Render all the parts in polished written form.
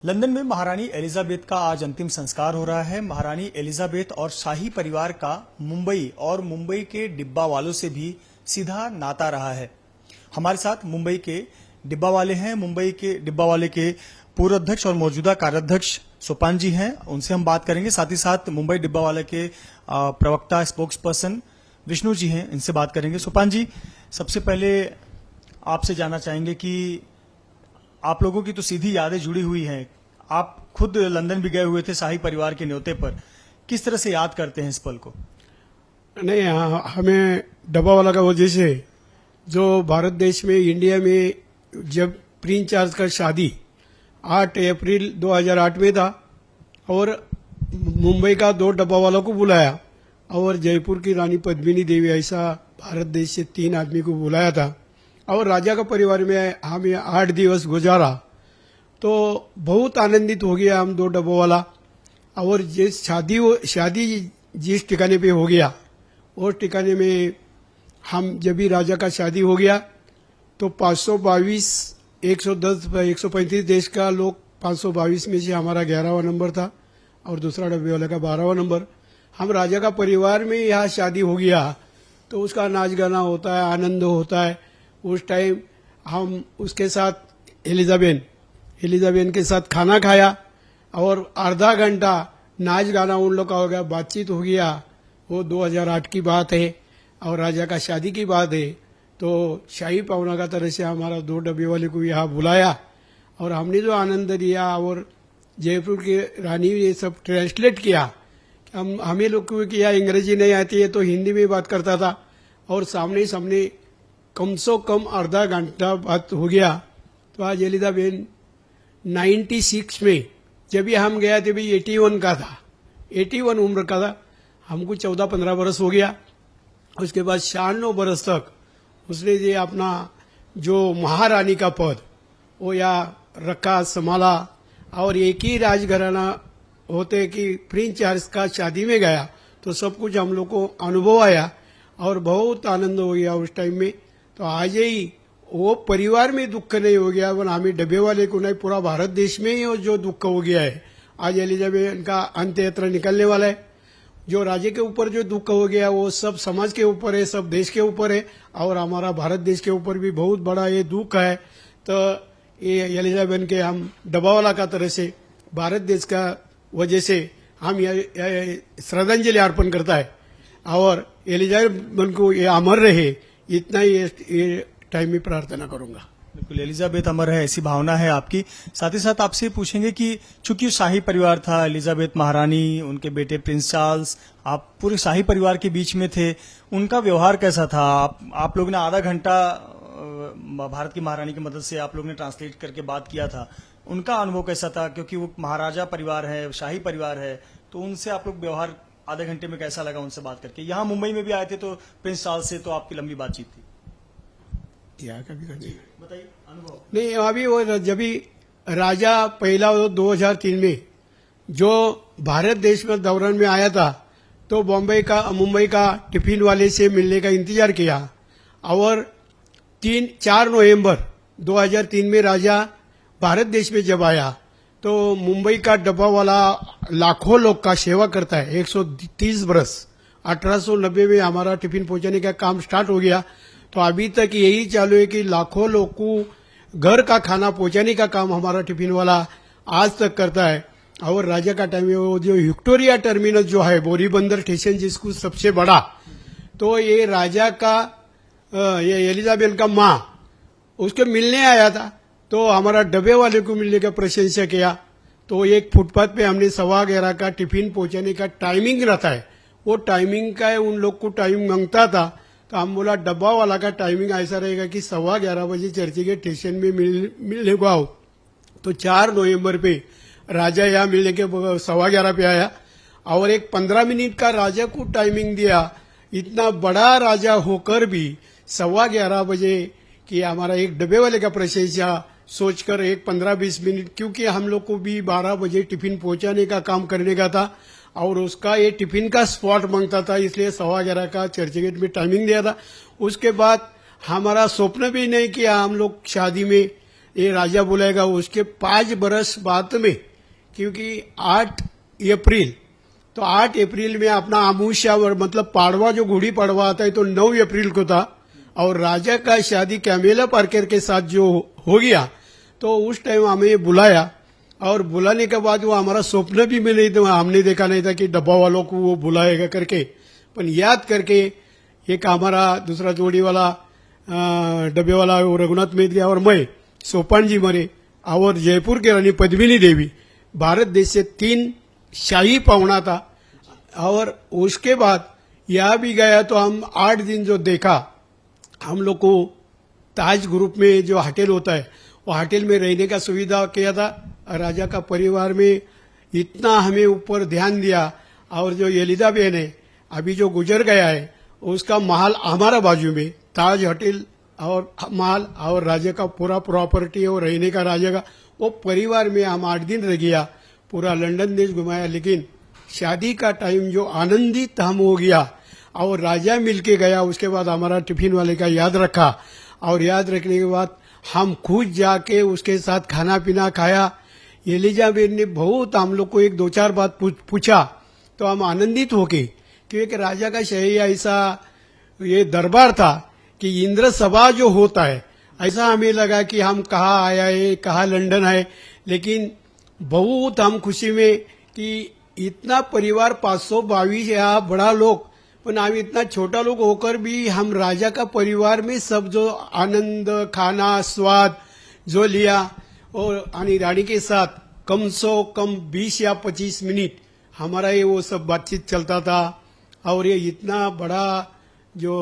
London में महारानी Elizabeth का आज अंतिम संस्कार हो रहा है। महारानी एलिजाबेथ और शाही परिवार का मुंबई और मुंबई के डिब्बा वालों से भी सीधा नाता रहा है। हमारे साथ मुंबई के डिब्बा वाले हैं। मुंबई के डिब्बा वाले के पूर्व अध्यक्ष और मौजूदा कार्याध्यक्ष सोपान जी हैं, उनसे हम बात करेंगे। साथ ही साथ मुंबई डिब्बा वाले के प्रवक्ता स्पोक्स पर्सन विष्णु जी हैं, इनसे बात करेंगे। सोपान जी, सबसे पहले आपसे जानना चाहेंगे कि आप लोगों की तो सीधी यादें जुड़ी हुई हैं। आप खुद लंदन भी गए हुए थे शाही परिवार के न्योते पर। किस तरह से याद करते हैं इस पल को? नहीं, हमें डब्बा वाला का वजह से जो भारत देश में इंडिया में जब प्रिंस चार्ल्स का शादी 8 अप्रैल 2008 में था और मुंबई का 2 डब्बा वालों को बुलाया और जयपुर की रानी पद्मिनी देवी, ऐसा भारत देश से 3 आदमी को बुलाया था और राजा का परिवार में हमें 8 दिवस गुजारा। तो बहुत आनंदित हो गया हम 2 डब्बों वाला। और जिस शादी जिस ठिकाने पे हो गया उस ठिकाने में हम जब भी राजा का शादी हो गया तो 522 110 135 देश का लोग 522 में से हमारा 11वां नंबर था और दूसरा डब्बे वाले का 12वां नंबर। हम राजा का परिवार में यहाँ शादी हो गया तो उसका नाच गाना होता है, आनंद होता है। उस टाइम हम उसके साथ एलिजाबेथ के साथ खाना खाया और आधा घंटा नाच गाना उन लोग का हो गया, बातचीत हो गया। वो 2008 की बात है और राजा का शादी की बात है। तो शाही पवना का तरह से हमारा 2 डब्बे वाले को यहाँ बुलाया और हमने जो आनंद लिया और जयपुर की रानी ये सब ट्रांसलेट किया। हमें लोग को किया अंग्रेजी नहीं आती है तो हिंदी में बात करता था और सामने कम से कम आधा घंटा बात हो गया। तो आज एलिजाबेथ 96 में जब भी हम गया थे भी 81 का था, 81 उम्र का था। हमको 14-15 बरस हो गया। उसके बाद 96 बरस तक उसने ये अपना जो महारानी का पद वो या रखा, संभाला। और एक ही राजघराना होते कि प्रिंस चार्ल्स का शादी में गया तो सब कुछ हम लोग को अनुभव आया और बहुत आनंद हो गया उस टाइम में। तो आज ही वो परिवार में दुख नहीं हो गया, वन हमें डब्बे वाले को नहीं, पूरा भारत देश में ही जो दुख हो गया है। आज एलिजाबेथ का अंत्य यात्रा निकलने वाला है। जो राज्य के ऊपर जो दुख हो गया वो सब समाज के ऊपर है, सब देश के ऊपर है और हमारा भारत देश के ऊपर भी बहुत बड़ा ये दुख है। तो ये एलिजाबेथ के हम डब्बा वाला का तरह से भारत देश का वजह से हम ये श्रद्धांजलि अर्पण करता है और एलिजाबेथ को ये अमर रहे, इतना ही ये टाइम में प्रार्थना करूंगा। बिल्कुल, एलिजाबेथ अमर है, ऐसी भावना है आपकी। साथ ही साथ आपसे पूछेंगे कि चूंकि शाही परिवार था, एलिजाबेथ महारानी, उनके बेटे प्रिंस चार्ल्स, आप पूरे शाही परिवार के बीच में थे, उनका व्यवहार कैसा था? आप लोग ने आधा घंटा भारत की महारानी की मदद से आप लोग ने ट्रांसलेट करके बात किया था, उनका अनुभव कैसा था? क्योंकि वो महाराजा परिवार है, शाही परिवार है, तो उनसे आप लोग व्यवहार आधे घंटे में कैसा लगा उनसे बात करके? यहाँ मुंबई में भी आए थे तो प्रिंस चार्ल्स से तो आपकी लंबी बातचीत थी। यहाँ का भी बताइए अनुभव। नहीं, अभी वो जब भी राजा पहला 2003 में जो भारत देश में दौरान में आया था तो मुंबई का टिफिन वाले से मिलने का इंतजार किया और 4 नवंबर 2003 में राजा भारत देश में जब आया तो मुंबई का डब्बा वाला लाखों लोग का सेवा करता है। 130 बरस 1890 में हमारा टिफिन पहुंचाने का काम स्टार्ट हो गया। तो अभी तक यही चालू है कि लाखों लोग को घर का खाना पहुंचाने का काम हमारा टिफिन वाला आज तक करता है। और राजा का टाइम में वो जो विक्टोरिया टर्मिनल जो है बोरीबंदर स्टेशन जिसको सबसे बड़ा, तो ये राजा का ये एलिजाबेथ का माँ उसके मिलने आया था तो हमारा डब्बे वाले को मिलने का प्रशंसा किया। तो एक फुटपाथ पे हमने 11:15 का टिफिन पहुंचाने का टाइमिंग रहता है, वो टाइमिंग का उन लोग को टाइम मांगता था। तो हम बोला डब्बा वाला का टाइमिंग ऐसा रहेगा कि 11:15 बजे चर्ची के स्टेशन में मिलने को आओ। तो 4 नवंबर पे राजा यहाँ मिलने के 11:15 पे आया और एक 15 मिनट का राजा को टाइमिंग दिया। इतना बड़ा राजा होकर भी 11:15 बजे कि हमारा एक डब्बे वाले का प्रशंसा सोचकर एक 15-20 मिनट, क्योंकि हम लोग को भी 12 बजे टिफिन पहुंचाने का काम करने का था और उसका ये टिफिन का स्पॉट मांगता था, इसलिए 11:15 का चर्चगेट में टाइमिंग दिया था। उसके बाद हमारा स्वप्न भी नहीं किया हम लोग शादी में ये राजा बुलाएगा उसके 5 बरस बाद में, क्योंकि 8 अप्रैल, तो 8 अप्रैल में अपना आमूषा और मतलब पाड़वा जो गुड़ी पड़वा आता है तो 9 अप्रैल को था, और राजा का शादी कैमेला पार्कर के साथ जो हो गया तो उस टाइम हमें बुलाया, और बुलाने के बाद वो हमारा स्वप्न भी में नहीं था, हमने देखा नहीं था कि डब्बा वालों को वो बुलाएगा करके, पर याद करके एक हमारा दूसरा जोड़ी वाला डब्बे वाला वो रघुनाथ मेहता और मैं सोपान जी मरे, और जयपुर की रानी पद्मिनी देवी, भारत देश से 3 शाही पाहुणा था। और उसके बाद यहाँ भी गया तो हम 8 दिन जो देखा, हम लोग को ताज ग्रुप में जो होटल होता है वो होटल में रहने का सुविधा किया था। राजा का परिवार में इतना हमें ऊपर ध्यान दिया, और जो एलिजा बहन है अभी जो गुजर गया है उसका महल हमारा बाजू में ताज होटल और महल, और राजा का पूरा प्रॉपर्टी और रहने का राजा का वो परिवार में हम 8 दिन रह गया, पूरा लंदन देश घुमाया। लेकिन शादी का टाइम जो आनंदित हम हो गया और राजा मिलके गया, उसके बाद हमारा टिफिन वाले का याद रखा, और याद रखने के बाद हम खुद जाके उसके साथ खाना पीना खाया। एलिजाबेथ ने बहुत हम लोग को 1-2-4 बात पूछा, तो हम आनंदित हो गए, क्योंकि राजा का शहर ऐसा ये दरबार था कि इंद्र सभा जो होता है ऐसा हमें लगा कि हम कहाँ आया है, कहाँ लंदन है। लेकिन बहुत हम खुशी में कि इतना परिवार 522 यहाँ बड़ा लोग, पर हम इतना छोटा लोग होकर भी हम राजा का परिवार में सब जो आनंद खाना स्वाद जो लिया, और रानी के साथ कम सो कम 20 या 25 मिनट हमारा ये वो सब बातचीत चलता था। और ये इतना बड़ा जो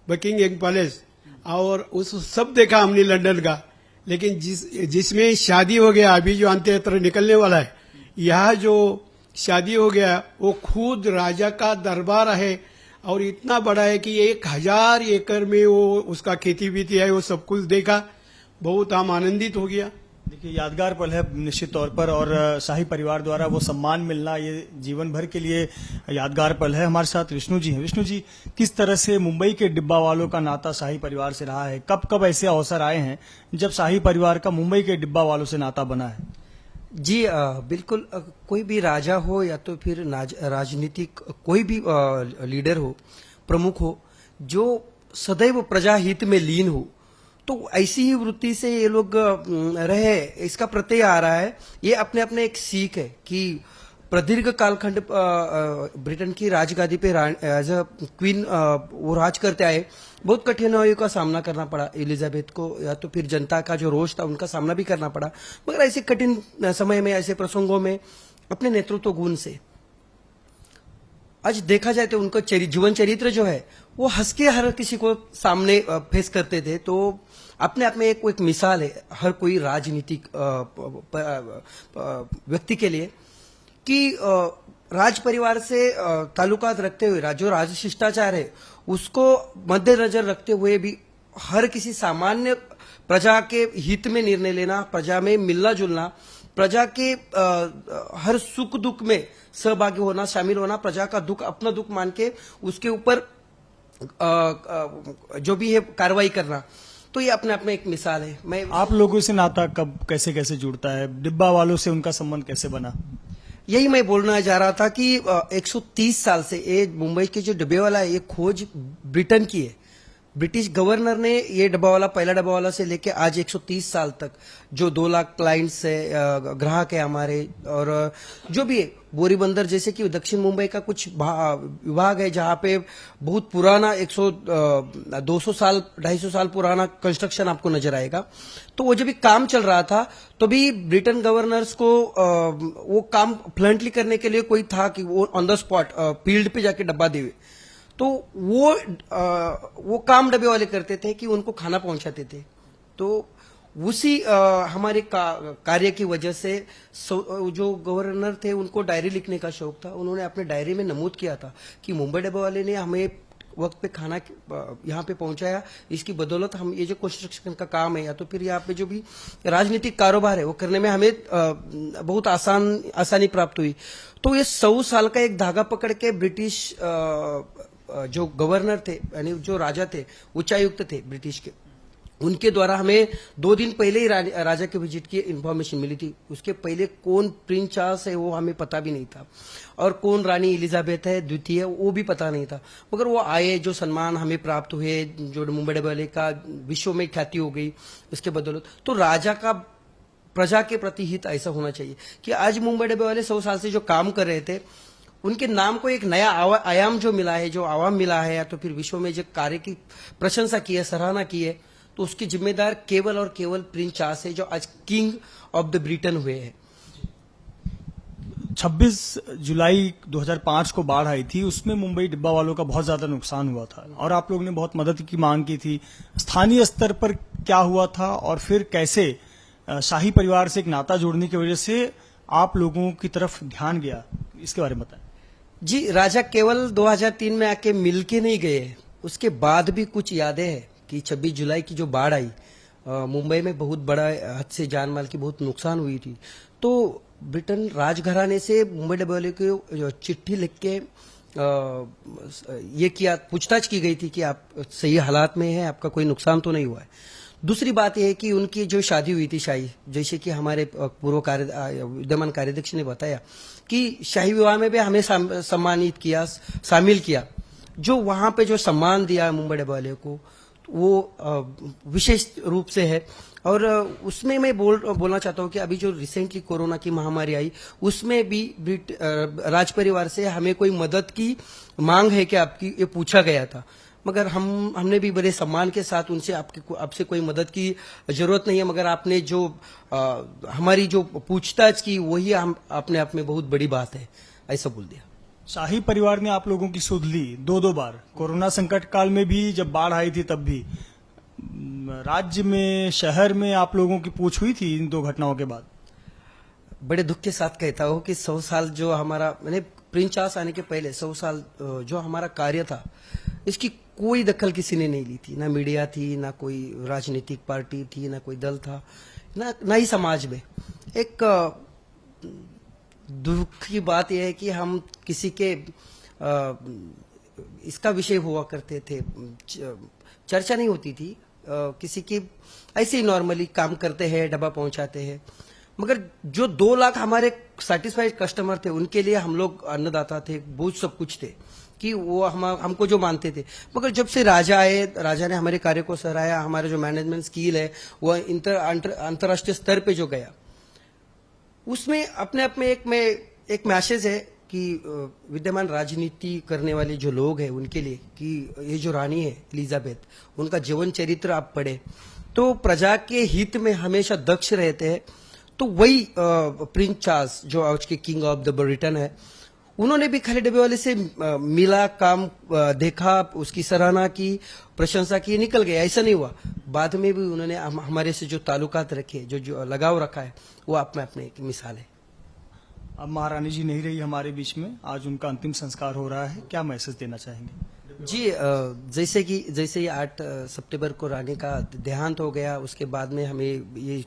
बकिंगहैम पैलेस और उस सब देखा हमने लंदन का। लेकिन जिसमें शादी हो गया, अभी जो अंत्ययात्रा निकलने वाला है, यह जो शादी हो गया वो खुद राजा का दरबार है, और इतना बड़ा है कि 1000 एकड़ में वो उसका खेती बीती है, वो सब कुछ देखा, बहुत हम आनंदित हो गया। देखिए, यादगार पल है निश्चित तौर पर, और शाही परिवार द्वारा वो सम्मान मिलना ये जीवन भर के लिए यादगार पल है। हमारे साथ विष्णु जी हैं। विष्णु जी, किस तरह से मुंबई के डिब्बा वालों का नाता शाही परिवार से रहा है? कब कब ऐसे अवसर आए हैं जब शाही परिवार का मुंबई के डिब्बा वालों से नाता बना है? जी बिल्कुल, कोई भी राजा हो या तो फिर राजनीतिक कोई भी लीडर हो, प्रमुख हो, जो सदैव प्रजा हित में लीन हो, तो ऐसी ही वृत्ति से ये लोग रहे, इसका प्रत्यय आ रहा है। ये अपने अपने एक सीख है कि प्रदीर्घ कालखंड ब्रिटेन की राजगादी पे एज अ क्वीन वो राज करते आए। बहुत कठिनाइयों का सामना करना पड़ा एलिजाबेथ को, या तो फिर जनता का जो रोष था उनका सामना भी करना पड़ा, मगर ऐसे कठिन समय में, ऐसे प्रसंगों में अपने नेतृत्व गुण से आज देखा जाए तो उनका जीवन चरित्र जो है वो हंस के हर किसी को सामने फेस करते थे। तो अपने आप में एक मिसाल है हर कोई राजनीतिक व्यक्ति के लिए कि राज परिवार से ताल्लुकात रखते हुए जो राज शिष्टाचार है उसको मद्देनजर रखते हुए भी हर किसी सामान्य प्रजा के हित में निर्णय लेना, प्रजा में मिलना जुलना, प्रजा के हर सुख दुख में सहभागी होना, शामिल होना, प्रजा का दुख अपना दुख मान के उसके ऊपर जो भी है कार्रवाई करना, तो ये अपने आप में एक मिसाल है। मैं आप लोगों से नाता कब कैसे कैसे जुड़ता है? डिब्बा वालों से उनका संबंध कैसे बना? यही मैं बोलना जा रहा था कि 130 साल से ये मुंबई के जो डब्बे वाला है ये खोज ब्रिटेन की है। ब्रिटिश गवर्नर ने ये डब्बा वाला, पहला डब्बा वाला से लेके आज 130 साल तक जो 2 लाख क्लाइंट्स है, ग्राहक है हमारे, और जो भी है बोरीबंदर जैसे कि दक्षिण मुंबई का कुछ विभाग है जहां पे बहुत पुराना 200 साल 250 साल पुराना कंस्ट्रक्शन आपको नजर आएगा। तो वो जब भी काम चल रहा था तो भी ब्रिटेन गवर्नर्स को वो काम फ्लंटली करने के लिए कोई था कि वो ऑन द स्पॉट फील्ड पे जाके डब्बा देवे, तो वो काम डब्बे वाले करते थे कि उनको खाना पहुंचाते थे। तो उसी हमारे कार्य की वजह से जो गवर्नर थे उनको डायरी लिखने का शौक था। उन्होंने अपने डायरी में नमूद किया था कि मुंबई डब्बे वाले ने हमें वक्त पे खाना यहाँ पे पहुंचाया, इसकी बदौलत हम ये जो कंस्ट्रक्शन का काम है या तो फिर यहाँ पे जो भी राजनीतिक कारोबार है वो करने में हमें बहुत आसानी प्राप्त हुई। तो ये 100 साल का एक धागा पकड़ के ब्रिटिश जो गवर्नर थे यानी जो राजा थे, उच्चायुक्त थे ब्रिटिश के, उनके द्वारा हमें 2 दिन पहले ही राजा के विजिट की इन्फॉर्मेशन मिली थी। उसके पहले कौन प्रिंस चार्ल्स है वो हमें पता भी नहीं था, और कौन रानी एलिजाबेथ है द्वितीय वो भी पता नहीं था। मगर वो आए, जो सम्मान हमें प्राप्त हुए, जो मुंबई डबल का विश्व में ख्याति हो गई उसके बदौलत, तो राजा का प्रजा के प्रति हित ऐसा होना चाहिए कि आज मुंबई डबे वाले 100 साल से जो काम कर रहे थे, उनके नाम को एक नया आयाम जो मिला है, जो आवाम मिला है, या तो फिर विश्व में जो कार्य की प्रशंसा की है, सराहना की है, तो उसकी जिम्मेदार केवल और केवल प्रिंस चार्ल्स है, जो आज किंग ऑफ द ब्रिटेन हुए हैं। 26 जुलाई 2005 को बाढ़ आई थी, उसमें मुंबई डिब्बा वालों का बहुत ज्यादा नुकसान हुआ था और आप लोगों ने बहुत मदद की मांग की थी। स्थानीय स्तर पर क्या हुआ था और फिर कैसे शाही परिवार से एक नाता जोड़ने की वजह से आप लोगों की तरफ ध्यान गया, इसके बारे में बताएं। जी, राजा केवल 2003 में आके मिल के नहीं गए, उसके बाद भी कुछ यादें हैं कि 26 जुलाई की जो बाढ़ आई, मुंबई में बहुत बड़ा हद से जान माल की बहुत नुकसान हुई थी। तो ब्रिटेन राजघराने से मुंबई डबल को चिट्ठी लिख के ये किया, पूछताछ की गई थी कि आप सही हालात में हैं, आपका कोई नुकसान तो नहीं हुआ है। दूसरी बात यह है कि उनकी जो शादी हुई थी शाही, जैसे कि हमारे पूर्व विद्यमान कार्याध्यक्ष ने बताया कि शाही विवाह में भी हमें सम्मानित किया, शामिल किया। जो वहां पे जो सम्मान दिया मुंबई डबल को, वो विशेष रूप से है। और उसमें मैं बोलना चाहता हूं कि अभी जो रिसेंटली कोरोना की महामारी आई, उसमें भी राज परिवार से हमें कोई मदद की मांग है कि आपकी, ये पूछा गया था। मगर हमने भी बड़े सम्मान के साथ उनसे आपसे कोई मदद की जरूरत नहीं है, मगर आपने जो हमारी जो पूछताछ की वही अपने आप में बहुत बड़ी बात है, ऐसा बोल दिया। शाही परिवार ने आप लोगों की सुध ली 2 बार, कोरोना संकट काल में भी, जब बाढ़ आई थी तब भी। राज्य में, शहर में आप लोगों की पूछ हुई थी इन 2 घटनाओं के बाद? बड़े दुख के साथ कहता हूं कि 100 साल जो हमारा, मैंने प्रिंस चार्ल्स आने के पहले 100 साल जो हमारा कार्य था, इसकी कोई दखल किसी ने नहीं ली थी। ना मीडिया थी, ना कोई राजनीतिक पार्टी थी, ना कोई दल था, ना ही समाज में। एक दुख की बात यह है कि हम किसी के इसका विषय हुआ करते थे, चर्चा नहीं होती थी, किसी की ऐसे ही नॉर्मली काम करते हैं, डब्बा पहुंचाते हैं। मगर जो 2 लाख हमारे सैटिस्फाइड कस्टमर थे, उनके लिए हम लोग अन्नदाता थे, बहुत सब कुछ थे कि वो हमको जो मानते थे। मगर जब से राजा आए, राजा ने हमारे कार्य को सराहाया, हमारा जो मैनेजमेंट स्किल है वो अंतर्राष्ट्रीय स्तर पे जो गया, उसमें अपने आप में एक मैसेज है कि विद्यमान राजनीति करने वाले जो लोग हैं उनके लिए, कि ये जो रानी है एलिजाबेथ, उनका जीवन चरित्र आप पढ़े तो प्रजा के हित में हमेशा दक्ष रहते हैं। तो वही प्रिंस चार्ल्स जो आज के किंग ऑफ द ब्रिटेन है, उन्होंने भी खाली डब्बे वाले से मिला, काम देखा, उसकी सराहना की, प्रशंसा की, निकल गया, ऐसा नहीं हुआ। बाद में भी उन्होंने हमारे से जो ताल्लुकात रखे, जो लगाव रखा है, वो अपने एक मिसाल है। अब महारानी जी नहीं रही हमारे बीच में, आज उनका अंतिम संस्कार हो रहा है, क्या मैसेज देना चाहेंगे? जी, जैसे ही 8 सितंबर को रानी का देहांत हो गया, उसके बाद में हमें ये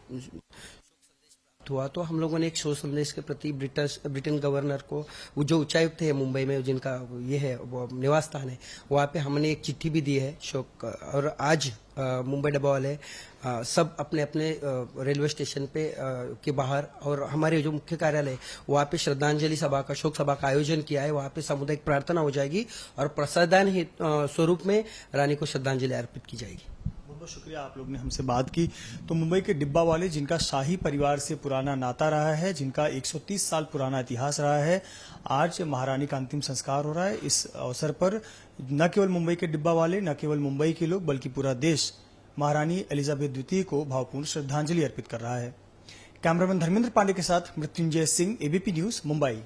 हुआ, तो हम लोगों ने एक शोक संदेश के प्रति ब्रिटेन गवर्नर को, वो जो उच्चायुक्त है मुंबई में, जिनका ये है वो निवास स्थान है, वहाँ पे हमने एक चिट्ठी भी दी है शोक। और आज मुंबई डब्बा वाले सब अपने अपने रेलवे स्टेशन पे के बाहर, और हमारे जो मुख्य कार्यालय वहाँ पे श्रद्धांजलि सभा का, शोक सभा का आयोजन किया है। वहाँ पे सामुदायिक प्रार्थना हो जाएगी और प्रसादान स्वरूप में रानी को श्रद्धांजलि अर्पित की जाएगी। बहुत शुक्रिया, आप लोग ने हमसे बात की। तो मुंबई के डिब्बा वाले, जिनका शाही परिवार से पुराना नाता रहा है, जिनका 130 साल पुराना इतिहास रहा है, आज महारानी का अंतिम संस्कार हो रहा है। इस अवसर पर न केवल मुंबई के डिब्बा वाले, न केवल मुंबई के लोग, बल्कि पूरा देश महारानी एलिजाबेथ द्वितीय को भावपूर्ण श्रद्धांजलि अर्पित कर रहा है। कैमरामैन धर्मेंद्र पांडे के साथ मृत्युंजय सिंह, एबीपी न्यूज, मुंबई।